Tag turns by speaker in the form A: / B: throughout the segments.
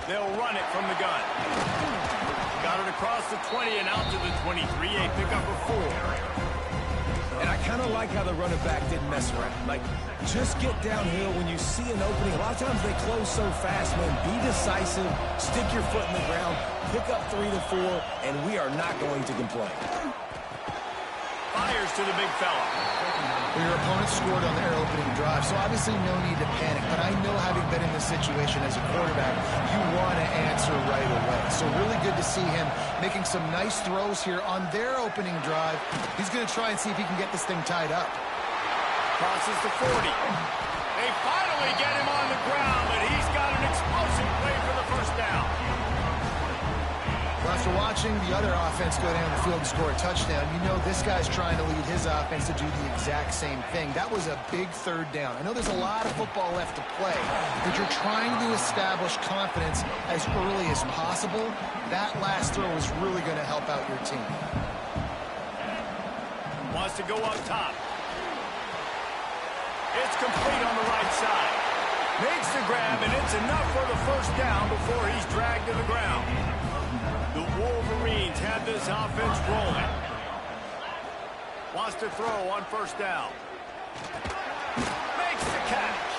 A: They'll run it from the gun. Got it across the 20 and out to the 23. A pickup of 4.
B: And I kind of like how the running back didn't mess around. Like, just get downhill when you see an opening. A lot of times they close so fast, man. Be decisive, stick your foot in the ground, pick up 3 to 4, and we are not going to complain.
A: Fires to the big fella.
C: Well, your opponent scored on their opening drive, so obviously no need to panic. But I know, having been in this situation as a quarterback, you want to answer right away. So really good to see him making some nice throws here on their opening drive. He's going to try and see if he can get this thing tied up.
A: Crosses the 40. They finally get him on the ground, but he's got an explosive play for the first down.
C: Well, after watching the other offense go down the field and score a touchdown, you know this guy's trying to lead his offense to do the exact same thing. That was a big third down. I know there's a lot of football left to play, but you're trying to establish confidence as early as possible. That last throw is really going to help out your team.
A: Wants to go up top. It's complete on the right side. Makes the grab, and it's enough for the first down before he's dragged to the ground. The Wolverines have this offense rolling. Wants to throw on first down. Makes the catch.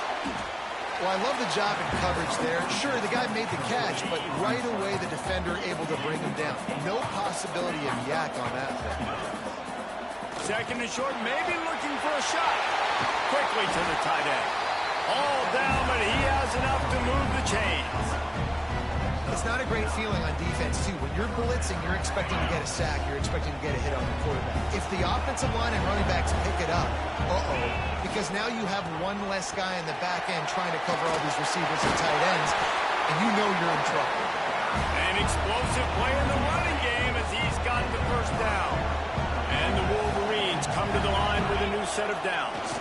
C: Well, I love the job in coverage there. Sure, the guy made the catch, but right away the defender able to bring him down. No possibility of yak on that play.
A: Second and short, maybe looking for a shot. Quickly to the tight end. All down, but he has enough to move the chains.
C: It's not a great feeling on defense, too. When you're blitzing, you're expecting to get a sack. You're expecting to get a hit on the quarterback. If the offensive line and running backs pick it up, because now you have one less guy in the back end trying to cover all these receivers and tight ends, and you know you're in trouble.
A: An explosive play in the running game as he's got the first down. And the Wolverines come to the line with a new set of downs.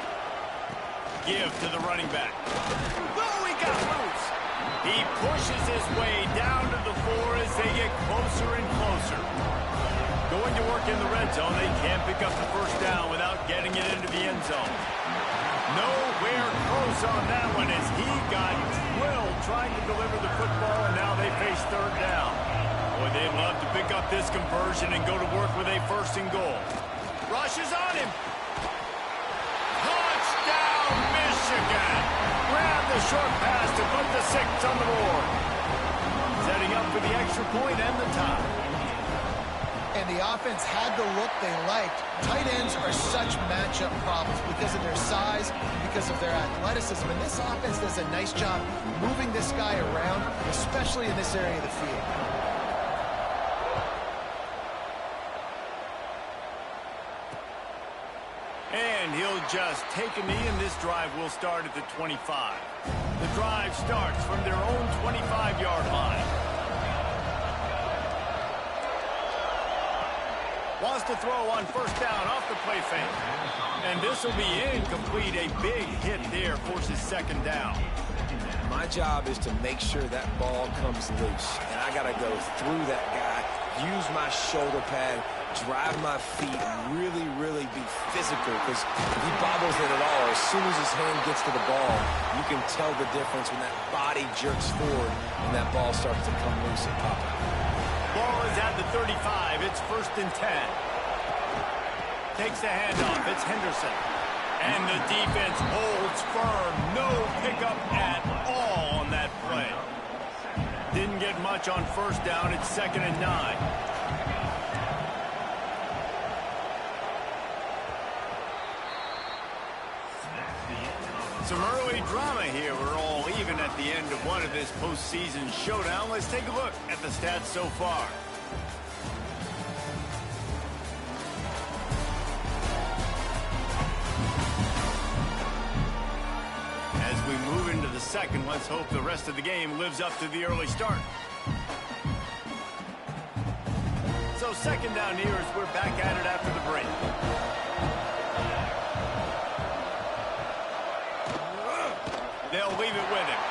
A: Give to the running back. Oh, he got loose. He pushes his way down to the 4 as they get closer and closer. Going to work in the red zone, they can't pick up the first down without getting it into the end zone. Nowhere close on that one as he got drilled trying to deliver the football, and now they face third down. Boy, they'd love to pick up this conversion and go to work with a first and goal. Rushes on him. Touchdown, Michigan. Grab the short pass to put the 6 on the board. Setting up for the extra point and the tie.
C: And the offense had the look they liked. Tight ends are such matchup problems because of their size, because of their athleticism. And this offense does a nice job moving this guy around, especially in this area of the field.
A: And he'll just take a knee, and this drive will start at the 25. The drive starts from their own 25-yard line. Wants to throw on first down off the play fake. And this will be incomplete. A big hit there forces second down.
B: My job is to make sure that ball comes loose. And I got to go through that guy, use my shoulder pad, drive my feet, really, really be physical. Because if he bobbles it at all, as soon as his hand gets to the ball, you can tell the difference when that body jerks forward and that ball starts to come loose and pop out.
A: Ball is at the 35. It's first and 10. Takes the handoff. It's Henderson. And the defense holds firm. No pickup at all on that play. Didn't get much on first down. It's second and 9. Some early drama here. We're all even at the end of one of this postseason showdown. Let's take a look at the stats so far. As we move into the second, let's hope the rest of the game lives up to the early start. So second down here as we're back at it after the break. They'll leave it with him.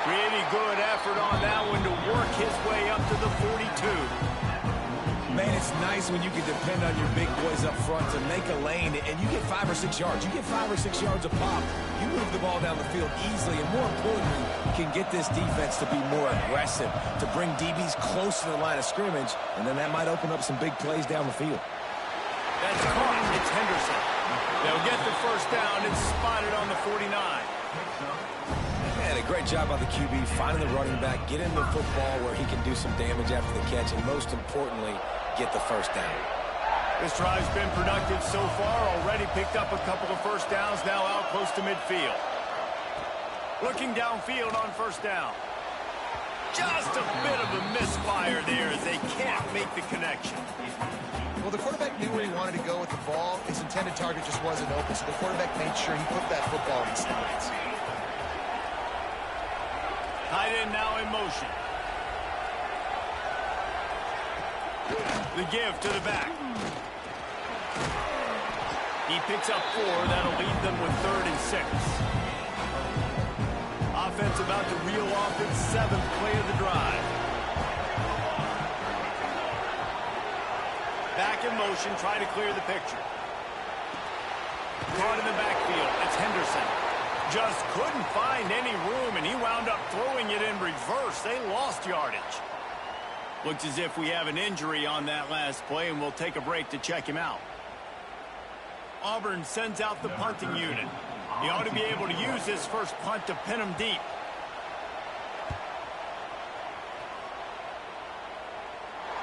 A: Pretty good effort on that one to work his way up to the 42.
B: Man, it's nice when you can depend on your big boys up front to make a lane, and you get 5 or 6 yards. You get 5 or 6 yards a pop. You move the ball down the field easily, and more importantly, can get this defense to be more aggressive, to bring DBs close to the line of scrimmage, and then that might open up some big plays down the field.
A: That's caught. It's Henderson. They'll get the first down. It's spotted on the 49.
B: Man, a great job by the QB finding the running back, get him the football where he can do some damage after the catch, and most importantly, get the first down.
A: This drive's been productive so far. Already picked up a couple of first downs, now out close to midfield. Looking downfield on first down. Just a bit of a misfire there as they can't make the connection.
C: Well, the quarterback knew where he wanted to go with the ball. His intended target just wasn't open, so the quarterback made sure he put that football in his hands.
A: Tight end now in motion. The give to the back. He picks up 4. That'll leave them with 3rd and 6. Offense about to reel off its 7th play of the drive. Back in motion, try to clear the picture. Caught in the backfield. It's Henderson. Just couldn't find any room, and he wound up throwing it in reverse. They lost yardage. Looks as if we have an injury on that last play, and we'll take a break to check him out. Auburn sends out the punting unit. He ought to be able to use his first punt to pin him deep.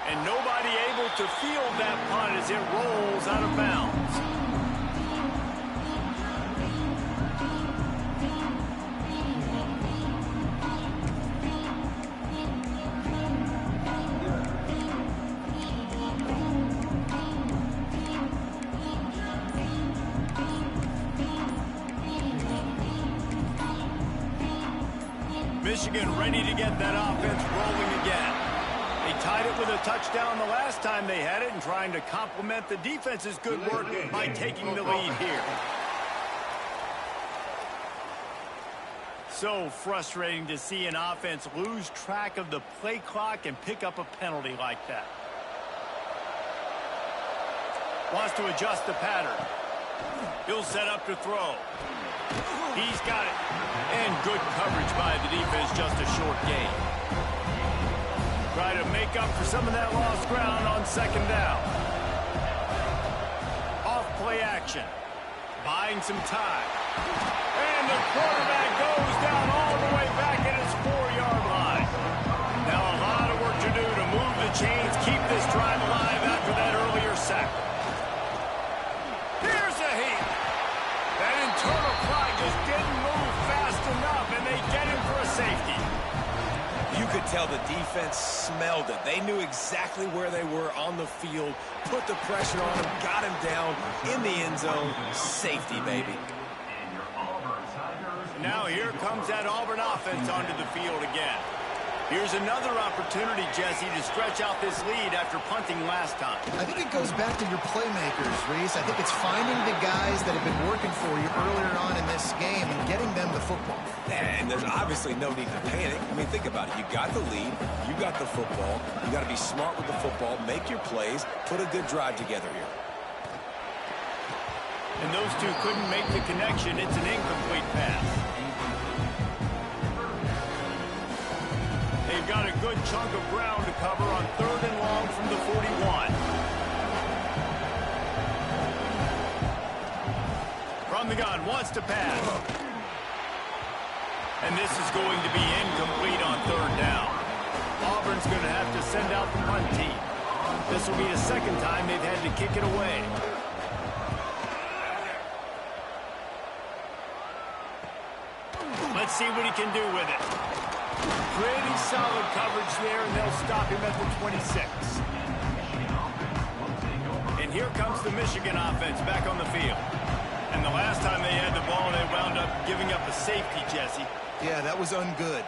A: And nobody able to field that punt as it rolls out of bounds. Michigan ready to get that offense rolling again. They tied it with a touchdown the last time they had it and trying to complement the defense's good work by taking the lead here. So frustrating to see an offense lose track of the play clock and pick up a penalty like that. Wants to adjust the pattern. He'll set up to throw. He's got it. And good coverage by the defense, just a short gain. Try to make up for some of that lost ground on 2nd down. Off play action. Buying some time. And the quarterback goes down all the way back at his 4-yard line. Now a lot of work to do to move the chains, keep this drive alive after that earlier sack. Here's a heat. That internal clock just didn't move fast enough, and they get him for a safety.
B: You could tell the defense smelled it. They knew exactly where they were on the field, put the pressure on him, got him down in the end zone. Safety, baby.
A: Now here comes that Auburn offense onto the field again. Here's another opportunity, Jesse, to stretch out this lead after punting last time.
C: I think it goes back to your playmakers, Reese. I think it's finding the guys that have been working for you earlier on in this game and getting them the football.
B: And there's obviously no need to panic. I mean, think about it. You got the lead. You got the football. You got to be smart with the football. Make your plays. Put a good drive together here.
A: And those two couldn't make the connection. It's an incomplete pass. They've got a good chunk of ground to cover on 3rd and long from the 41. From the gun, wants to pass. And this is going to be incomplete on 3rd down. Auburn's going to have to send out the punt team. This will be the 2nd time they've had to kick it away. Let's see what he can do with it. Pretty solid coverage there, and they'll stop him at the 26. And here comes the Michigan offense back on the field. And the last time they had the ball, they wound up giving up a safety, Jesse.
C: Yeah, that was ungood.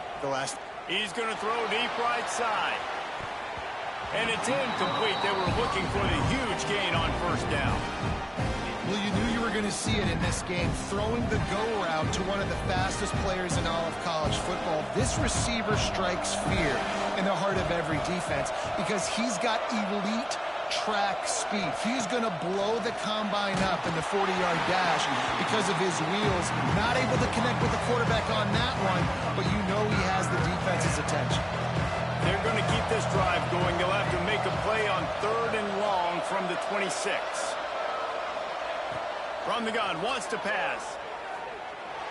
A: He's going to throw deep right side. And it's incomplete. They were looking for the huge gain on 1st down.
C: Well, you knew you were going to see it in this game, throwing the go route to one of the fastest players in all of college football. This receiver strikes fear in the heart of every defense because he's got elite track speed. He's going to blow the combine up in the 40-yard dash because of his wheels. Not able to connect with the quarterback on that one, but you know he has the defense's attention.
A: They're going to keep this drive going. They'll have to make a play on 3rd and long from the 26. From the gun, wants to pass.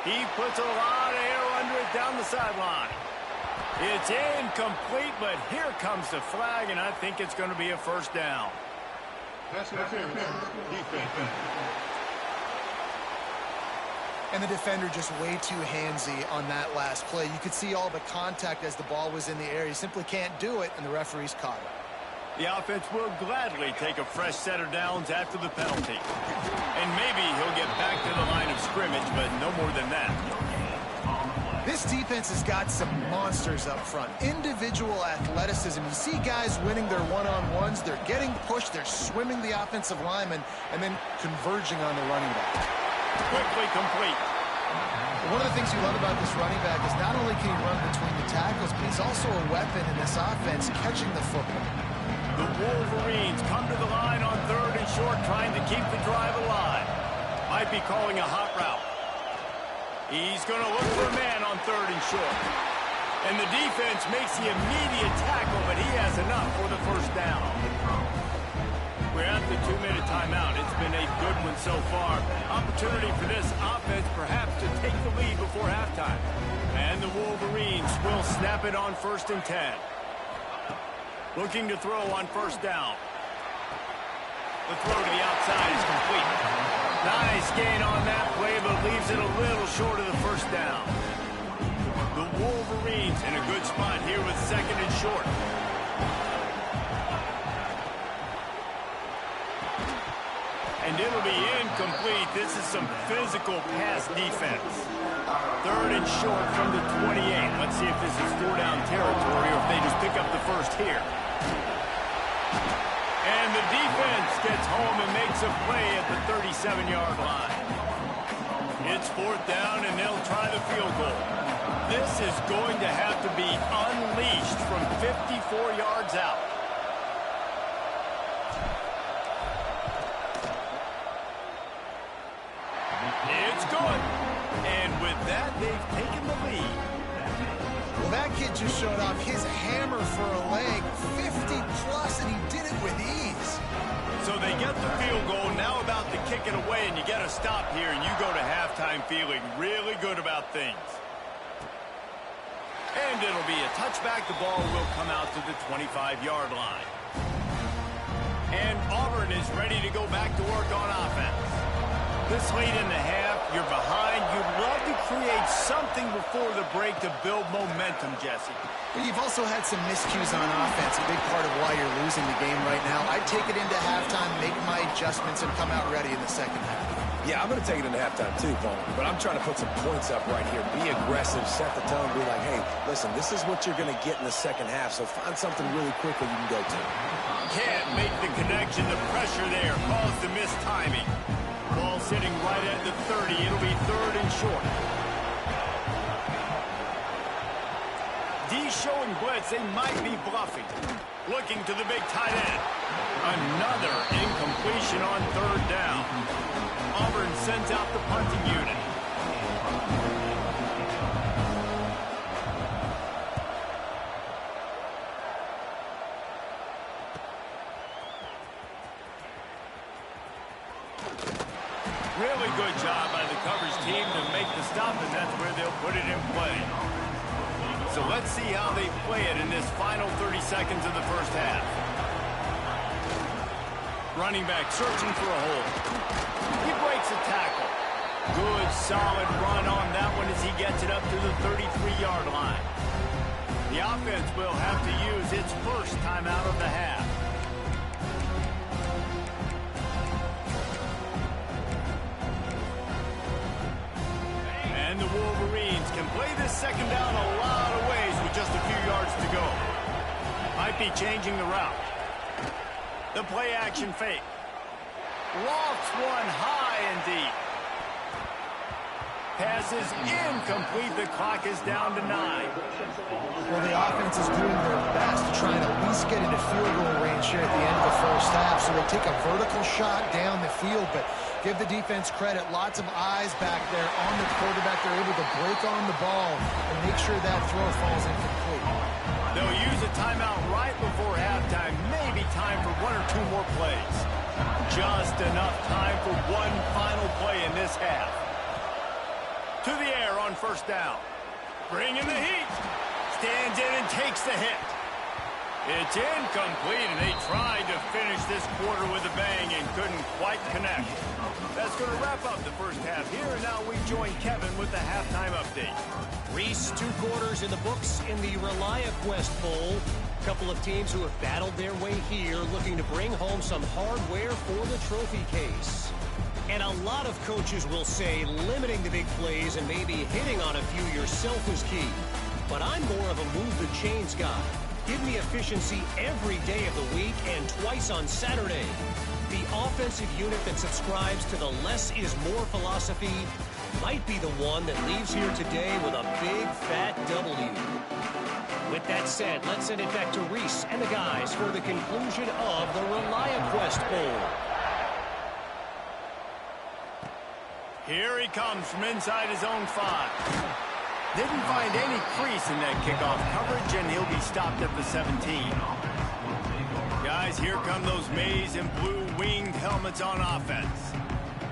A: He puts a lot of air under it down the sideline. It's incomplete, but here comes the flag, and I think it's going to be a first down.
C: And the defender just way too handsy on that last play. You could see all the contact as the ball was in the air. He simply can't do it, and the referee's caught it.
A: The offense will gladly take a fresh set of downs after the penalty. And maybe he'll get back to the line of scrimmage, but no more than that.
C: This defense has got some monsters up front. Individual athleticism. You see guys winning their one-on-ones. They're getting pushed. They're swimming the offensive lineman and then converging on the running back.
A: Quickly complete.
C: One of the things you love about this running back is not only can he run between the tackles, but he's also a weapon in this offense catching the football.
A: The Wolverines come to the line on 3rd and short, trying to keep the drive alive. Might be calling a hot route. He's going to look for a man on 3rd and short. And the defense makes the immediate tackle, but he has enough for the first down. We're at the 2-minute timeout. It's been a good one so far. Opportunity for this offense perhaps to take the lead before halftime. And the Wolverines will snap it on 1st and 10. Looking to throw on 1st down. The throw to the outside is complete. Nice gain on that play, but leaves it a little short of the first down. The Wolverines in a good spot here with 2nd and short. And it'll be incomplete. This is some physical pass defense. 3rd and short from the 28. Let's see if this is 4-down territory or if they just pick up the first here. And the defense gets home and makes a play at the 37-yard line. It's 4th down, and they'll try the field goal. This is going to have to be unleashed from 54 yards out. It's good. And with that, they've taken the lead.
C: Well, that kid just showed off his hammer for a leg, 50-plus, and he did it with ease.
A: So they get the field goal, now about to kick it away, and you get a stop here, and you go to halftime feeling really good about things. And it'll be a touchback. The ball will come out to the 25-yard line. And Auburn is ready to go back to work on offense. This late in the half, you're behind. You'd love to create something before the break to build momentum, Jesse.
C: But you've also had some miscues on offense, a big part of why you're losing the game right now. I'd take it into halftime, make my adjustments, and come out ready in the second half.
B: Yeah, I'm going to take it into halftime too, Paul. But I'm trying to put some points up right here. Be aggressive, set the tone, be like, hey, listen, this is what you're going to get in the second half, so find something really quickly you can go to.
A: Can't make the connection. The pressure there caused the missed timing. Ball sitting right at the 30. It'll be 3rd and short. D showing blitz. They might be bluffing. Looking to the big tight end. Another incompletion on 3rd down. Auburn sends out the punting unit. Really good job by the coverage team to make the stop, and that's where they'll put it in play. So let's see how they play it in this final 30 seconds of the first half. Running back searching for a hole. He breaks a tackle. Good, solid run on that one as he gets it up to the 33-yard line. The offense will have to use its first timeout of the half. And the Wolverines can play this second down a lot of ways with just a few yards to go. Might be changing the route. The play action fake. Lofts one high and deep. pass is incomplete. The clock is down to 9.
C: Well, the offense is doing their best to try and at least get into field goal range here at the end of the first half. So they take a vertical shot down the field, but give the defense credit. Lots of eyes back there on the quarterback. They're able to break on the ball and make sure that throw falls incomplete.
A: They'll use a timeout right before halftime. Maybe time for 1 or 2 more plays. Just enough time for one final play in this half. To the air on first down. Bringing the heat. Stands in and takes the hit. It's incomplete, and they tried to finish this quarter with a bang and couldn't quite connect. That's going to wrap up the first half here, and now we join Kevin with the halftime update.
D: Reese, 2 quarters in the books in the ReliaQuest Bowl. A couple of teams who have battled their way here, looking to bring home some hardware for the trophy case. And a lot of coaches will say limiting the big plays and maybe hitting on a few yourself is key. But I'm more of a move the chains guy. Give me efficiency every day of the week and twice on Saturday. The offensive unit that subscribes to the less is more philosophy might be the one that leaves here today with a big fat W. With that said, let's send it back to Reese and the guys for the conclusion of the ReliaQuest Bowl.
A: Here he comes from inside his own 5. Didn't find any crease in that kickoff coverage, and he'll be stopped at the 17. Guys, here come those maize and blue winged helmets on offense.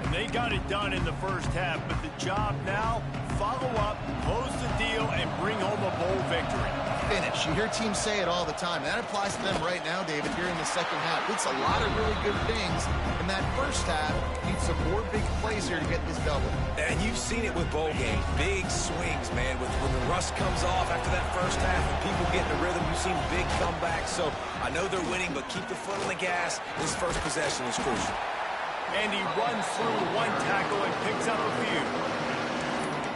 A: And they got it done in the first half, but the job now, follow up, close the deal, and bring home a bowl victory.
C: Finish. You hear teams say it all the time. That applies to them right now, David, here in the second half. It's a lot of really good things. In that first half, need some more big plays here to get this double.
B: And you've seen it with bowl games. Big swings, man. When the rust comes off after that first half and people get in the rhythm, you've seen big comebacks. So I know they're winning, but keep the foot on the gas. This first possession is crucial.
A: And he runs through 1 tackle and picks up a few.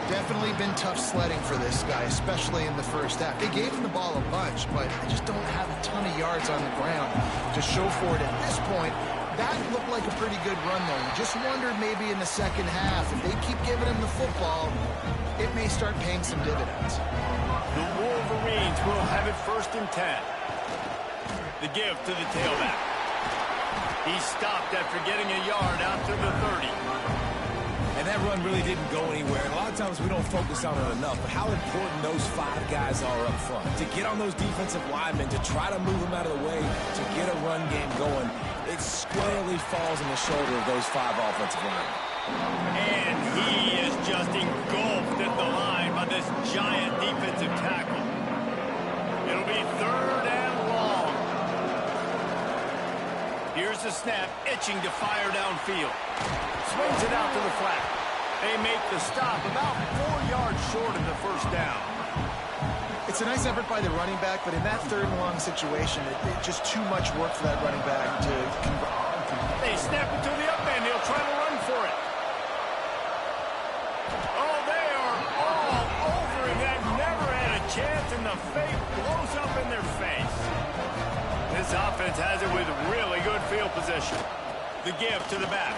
C: Definitely been tough sledding for this guy, especially in the first half. They gave him the ball a bunch, but they just don't have a ton of yards on the ground to show for it at this point. That looked like a pretty good run, though. Just wondered maybe in the second half, if they keep giving him the football, it may start paying some dividends.
A: The Wolverines will have it 1st and 10. The give to the tailback. He stopped after getting a yard out to the 30.
B: And that run really didn't go anywhere. And a lot of times we don't focus on it enough, but how important those 5 guys are up front. To get on those defensive linemen, to try to move them out of the way, to get a run game going, it squarely falls on the shoulder of those 5 offensive linemen.
A: And he is just engulfed at the line by this giant defensive tackle. It'll be 3rd and long. Here's the snap, itching to fire downfield. Swings it out to the flat. They make the stop about 4 yards short of the first down.
C: It's a nice effort by the running back, but in that 3rd and long situation, it's just too much work for that running back to convert.
A: They snap it to the up end. He'll try to run for it. Oh, they are all over him. That never had a chance, and the fake blows up in their face. This offense has it with really good field position. The give to the back.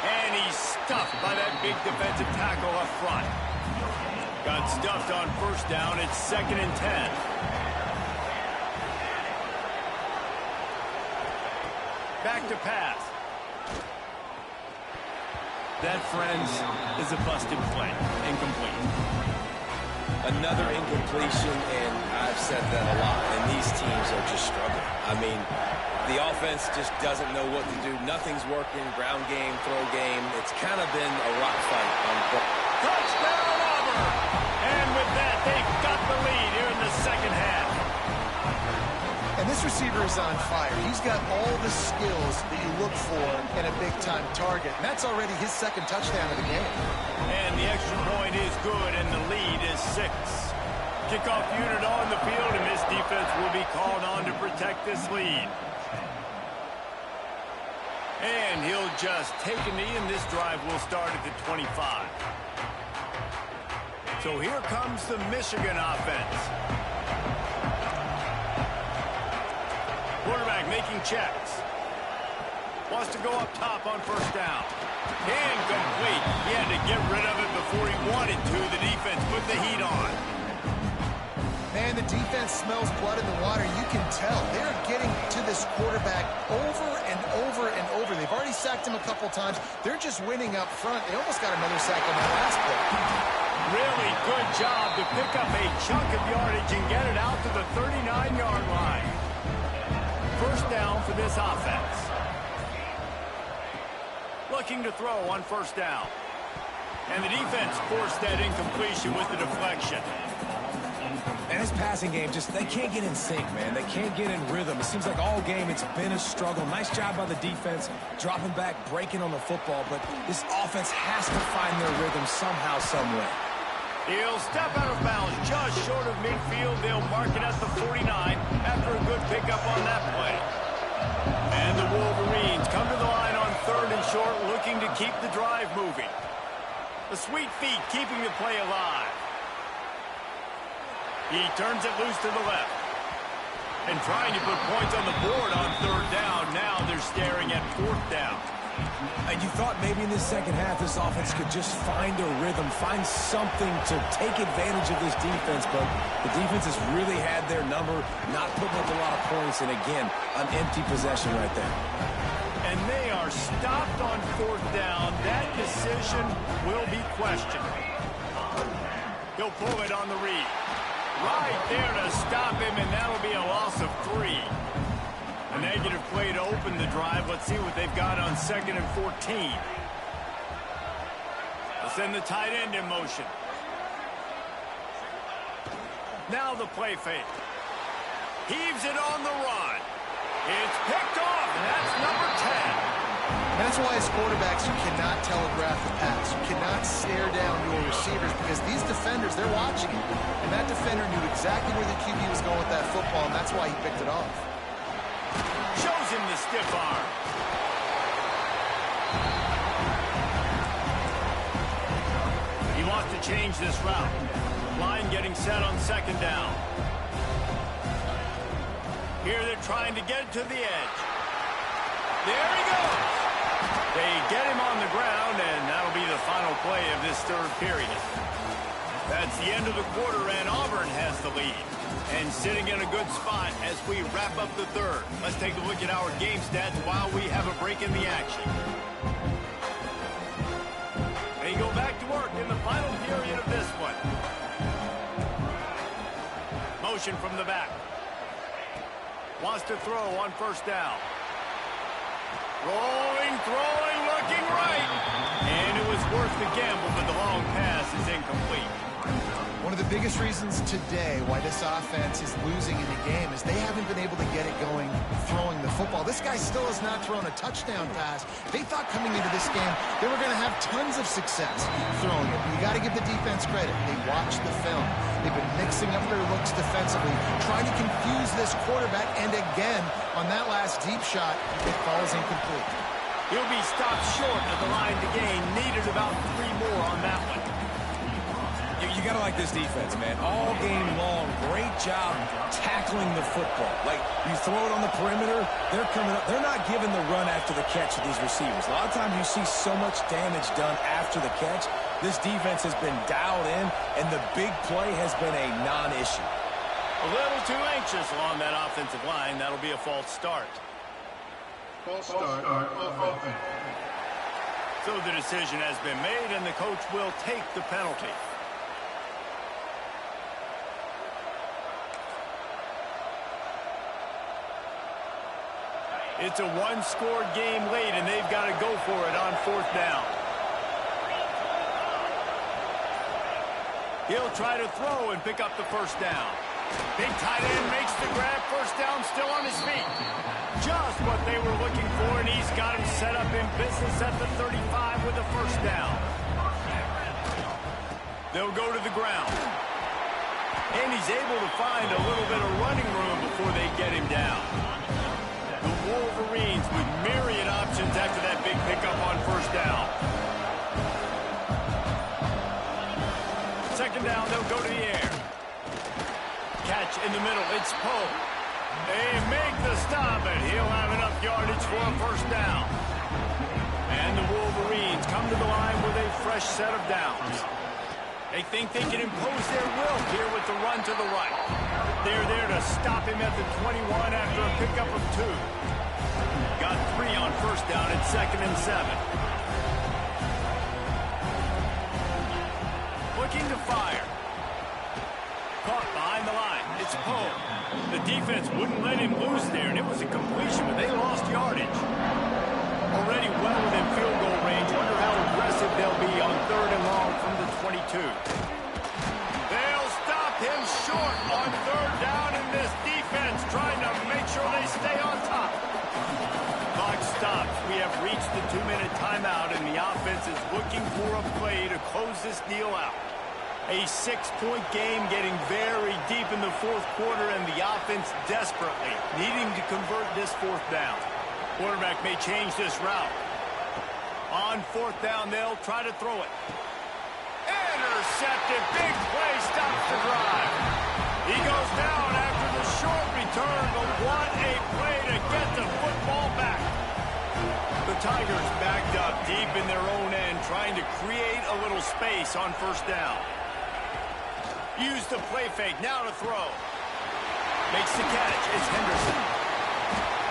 A: And he's stuffed by that big defensive tackle up front. Got stuffed on first down. It's 2nd and 10. Back to pass. That, friends, is a busted play. Incomplete.
B: Another incompletion, and I've said that a lot, and these teams are just struggling. I mean, the offense just doesn't know what to do. Nothing's working. Ground game, throw game. It's kind of been a rock fight on both.
A: Touchdown, Auburn! And with that, they've got the lead here in the second half.
C: And this receiver is on fire. He's got all the skills that you look for in a big-time target. And that's already his 2nd touchdown of the game.
A: And the extra point is good, and the lead is 6. Kickoff unit on the field, and this defense will be called on to protect this lead. And he'll just take a knee, and this drive will start at the 25. So here comes the Michigan offense. Quarterback making checks. Wants to go up top on first down. Incomplete. He had to get rid of it before he wanted to. The defense put the heat on.
C: Man, the defense smells blood in the water. You can tell. They're getting to this quarterback over and over and over. They've already sacked him a couple times. They're just winning up front. They almost got another sack on that last play.
A: Really good job to pick up a chunk of yardage and get it out to the 39-yard line. First down for this offense. Looking to throw on first down. And the defense forced that incompletion with the deflection.
B: And his passing game, they can't get in sync, man. They can't get in rhythm. It seems like all game it's been a struggle. Nice job by the defense, dropping back, breaking on the football, but this offense has to find their rhythm somehow, some way.
A: He'll step out of bounds just short of midfield. They'll mark it at the 49 after a good pickup on that play. And the Wolverines come to the line on third and short, looking to keep the drive moving. The sweet feet keeping the play alive. He turns it loose to the left. And trying to put points on the board on third down. Now they're staring at fourth down.
B: And you thought maybe in this second half this offense could just find a rhythm, find something to take advantage of this defense, but the defense has really had their number, not putting up a lot of points, and again, an empty possession right there.
A: And they are stopped on fourth down. That decision will be questioned. He'll pull it on the read. Right there to stop him, and that'll be a loss of 3. A negative play to open the drive. Let's see what they've got on 2nd and 14. They'll send the tight end in motion. Now the play fake. Heaves it on the run. It's picked off, and that's number 10.
C: And that's why as quarterbacks, you cannot telegraph the pass. You cannot stare down your receivers because these defenders, they're watching it. And that defender knew exactly where the QB was going with that football, and that's why he picked it off.
A: Shows him the stiff arm. He wants to change this route. Line getting set on second down. Here they're trying to get it to the edge. There he goes. They get him on the ground, and that'll be the final play of this third period. That's the end of the quarter, and Auburn has the lead. And sitting in a good spot as we wrap up the third. Let's take a look at our game stats while we have a break in the action. They go back to work in the final period of this one. Motion from the back. Wants to throw on first down. Rolling, throwing, looking right. And it was worth the gamble, but the long pass is incomplete.
C: One of the biggest reasons today why this offense is losing in the game is they haven't been able to get it going throwing the football. This guy still has not thrown a touchdown pass. They thought coming into this game they were going to have tons of success throwing it. You got to give the defense credit. They watched the film. They've been mixing up their looks defensively, trying to confuse this quarterback, and again, on that last deep shot, it falls incomplete.
A: He'll be stopped short of the line to gain. Needed about 3 more on that one.
B: You got to like this defense, man. All game long, great job tackling the football. Like, you throw it on the perimeter, they're coming up. They're not giving the run after the catch to these receivers. A lot of times you see so much damage done after the catch. This defense has been dialed in, and the big play has been a non-issue.
A: A little too anxious along that offensive line. That'll be a false start.
E: False start offense.
A: So the decision has been made, and the coach will take the penalty. It's a one-score game late, and they've got to go for it on fourth down. He'll try to throw and pick up the first down. Big tight end makes the grab. First down, still on his feet. Just what they were looking for, and he's got him set up in business at the 35 with a first down. They'll go to the ground. And he's able to find a little bit of running room before they get him down. The Wolverines with myriad options after that big pickup on first down. Second down, they'll go to the air. Catch in the middle, it's Poe. They make the stop, and he'll have enough yardage for a first down. And the Wolverines come to the line with a fresh set of downs. They think they can impose their will here with the run to the right. They're there to stop him at the 21 after a pickup of 2. Got 3 on first down at 2nd and 7. Looking to fire. Caught behind the line. It's Poe. The defense wouldn't let him loose there, and it was a completion, but they lost yardage. Already well within field goal range. Wonder how aggressive they'll be on 3rd and long from the 22. They'll stop him short on 3rd down, and this defense trying to make sure they stay on top. Clock stops. We have reached the 2-minute timeout, and the offense is looking for a play to close this deal out. A 6-point game getting very deep in the 4th quarter, and the offense desperately needing to convert this 4th down. Quarterback may change this route. On 4th down, they'll try to throw it. Intercepted. Big play stops the drive. He goes down after the short return, but what a play to get the football back. The Tigers backed up deep in their own end, trying to create a little space on 1st down. Use the play fake. Now to throw. Makes the catch. It's Henderson.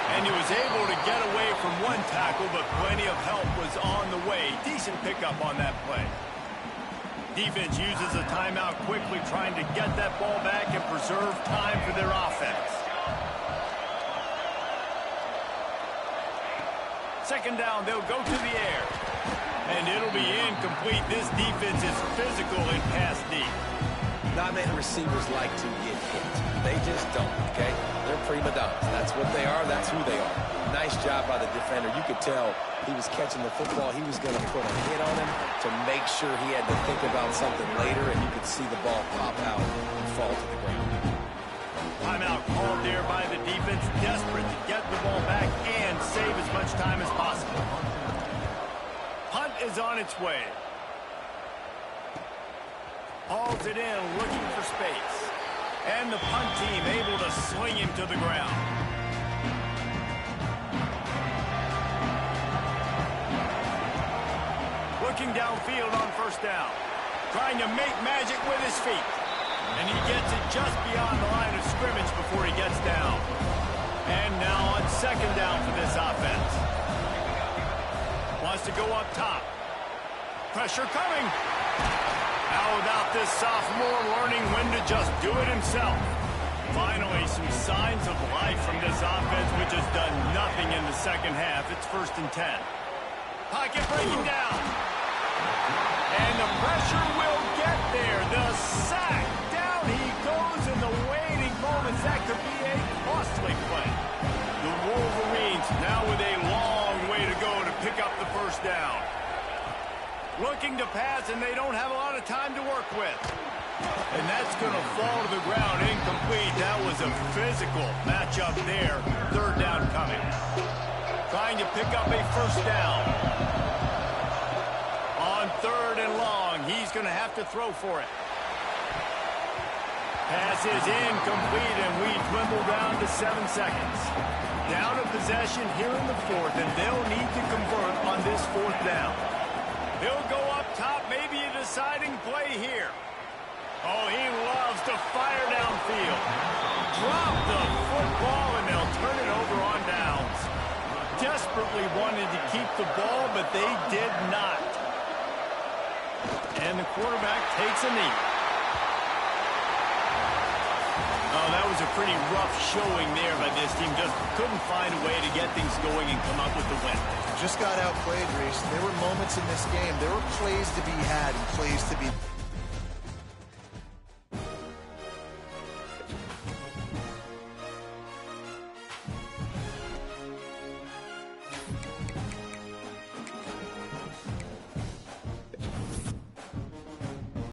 A: And he was able to get away from one tackle, but plenty of help was on the way. Decent pickup on that play. Defense uses a timeout quickly, trying to get that ball back and preserve time for their offense. 2nd down, they'll go to the air. And it'll be incomplete. This defense is physical in pass deep.
B: Not many receivers like to get hit. They just don't, okay? They're prima donnas. That's what they are. That's who they are. Nice job by the defender. You could tell he was catching the football. He was going to put a hit on him to make sure he had to think about something later, and you could see the ball pop out and fall to the ground.
A: Timeout called there by the defense, desperate to get the ball back and save as much time as possible. Punt is on its way. Hauls it in, looking for space. And the punt team able to sling him to the ground. Looking downfield on 1st down. Trying to make magic with his feet. And he gets it just beyond the line of scrimmage before he gets down. And now on 2nd down for this offense. Wants to go up top. Pressure coming. How about this sophomore learning when to just do it himself? Finally, some signs of life from this offense, which has done nothing in the 2nd half. It's 1st and 10. Pocket breaking down. And the pressure will get there. The sack. Down he goes in the waiting moments. That could be a costly play. The Wolverines now with a long way to go to pick up the 1st down. Looking to pass, and they don't have a lot of time to work with. And that's going to fall to the ground incomplete. That was a physical matchup there. 3rd down coming. Trying to pick up a 1st down. On 3rd and long, he's going to have to throw for it. Pass is incomplete, and we dwindle down to 7 seconds. Down a possession here in the 4th, and they'll need to convert on this 4th down. He'll go up top, maybe a deciding play here. Oh, he loves to fire downfield. Drop the football, and they'll turn it over on downs. Desperately wanted to keep the ball, but they did not. And the quarterback takes a knee. Oh, that was a pretty rough showing there by this team. Just couldn't find a way to get things going and come up with the win.
C: Just got outplayed, Reese. There were moments in this game. There were plays to be had and plays to be